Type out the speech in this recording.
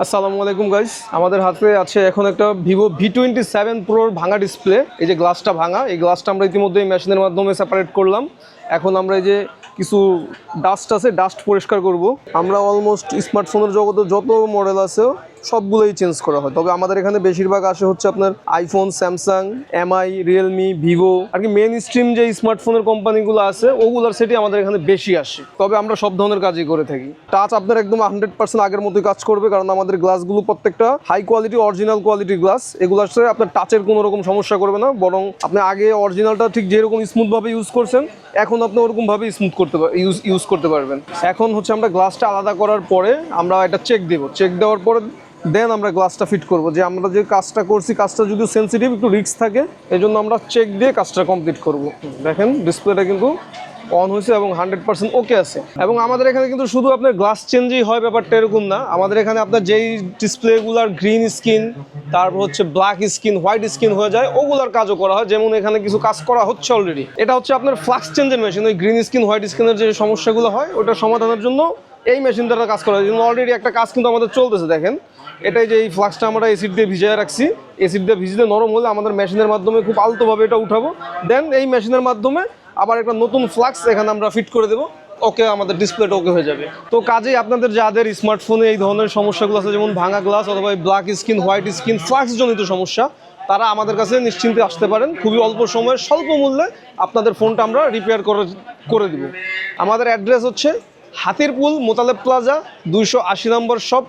আসসালামু আলাইকুম গাইস, আমাদের হাতে আছে এখন একটা ভিভো V27 প্রোর ভাঙা ডিসপ্লে। এই যে গ্লাসটা ভাঙা, এই গ্লাসটা আমরা ইতিমধ্যে মেশিনের মাধ্যমে সেপারেট করলাম। এখন আমরা এই যে কিছু ডাস্ট আছে, ডাস্ট পরিষ্কার করব। আমরা অলমোস্ট স্মার্টফোনের জগতে যত মডেল আছে সবগুলোই চেঞ্জ করা হয়, তবে আমাদের এখানে বেশিরভাগ আসে হচ্ছে আপনার iPhone, Samsung, Mi, Realme, Vivo আর কি মেন স্ট্রিম যে স্মার্টফোনের কোম্পানিগুলো আছে ওগুলোর সেটই আমাদের এখানে বেশি আসে। তবে আমরা সব ধরনের কাজই করে থাকি। টাচ আপনার একদম 100% আগের মতোই কাজ করবে, কারণ আমাদের গ্লাসগুলো প্রত্যেকটা হাই কোয়ালিটি অরিজিনাল কোয়ালিটির গ্লাস। এগুলো আসলে আপনার টাচের কোনো রকম সমস্যা করবে না, বরং আপনি আগে অরিজিনালটা ঠিক যেরকম স্মুথভাবে ইউজ করছেন এখন আপনি ওরকমভাবে স্মুথ ইউজ করতে পারবেন। এখন হচ্ছে আমরা গ্লাসটা আলাদা করার পরে আমরা এটা চেক দেবো। চেক দেওয়ার পরে দেন আমরা গ্লাসটা ফিট করব। যে আমরা যে কাজটা করছি, কাজটা যদিও সেন্সিটিভ, একটু রিস্ক থাকে, এই জন্য আমরা চেক দিয়ে কাজটা কমপ্লিট করব। দেখেন ডিসপ্লেটা কিন্তু অন হয়েছে এবং 100% ওকে আছে। এবং আমাদের এখানে কিন্তু শুধু আপনার গ্লাস চেঞ্জই হয় ব্যাপারটা এরকম না, আমাদের এখানে আপনার যেই ডিসপ্লেগুলার গ্রিন স্ক্রিন, তারপর হচ্ছে ব্ল্যাক স্ক্রিন, হোয়াইট স্ক্রিন হয়ে যায়, ওগুলার কাজও করা হয়। যেমন এখানে কিছু কাজ করা হচ্ছে অলরেডি। এটা হচ্ছে আপনার ফ্লাক্স চেঞ্জের মেশিন। ওই গ্রিন স্ক্রিন, হোয়াইট স্ক্রিনের যে সমস্যাগুলো হয় ওটা সমাধানের জন্য এই মেশিন দ্বারা কাজ করা হয়। অলরেডি একটা কাজ কিন্তু আমাদের চলতেছে। দেখেন এটাই যে এই ফ্লাক্সটা আমরা এসিড দিয়ে ভিজিয়ে রাখছি, এসিড দিয়ে ভিজিয়ে নরম হলে আমাদের মেশিনের মাধ্যমে খুব আলতোভাবে এটা উঠাবো। দেন এই মেশিনের মাধ্যমে আবার একটা নতুন ফ্লাক্স এখানে আমরা ফিট করে দেবো। ওকে, আমাদের ডিসপ্লেটা ওকে হয়ে যাবে। তো কাজেই আপনাদের যাদের স্মার্টফোনে এই ধরনের সমস্যাগুলো আছে, যেমন ভাঙা গ্লাস অথবা black screen, white screen, flux জনিত সমস্যা, তারা আমাদের কাছে নিশ্চিন্তে আসতে পারেন। খুবই অল্প সময়ে স্বল্প মূল্যে আপনাদের ফোনটা আমরা রিপেয়ার করে দিব। আমাদের অ্যাড্রেস হচ্ছে হাতিরপুল মোতালেব প্লাজা 280 নম্বর শপ।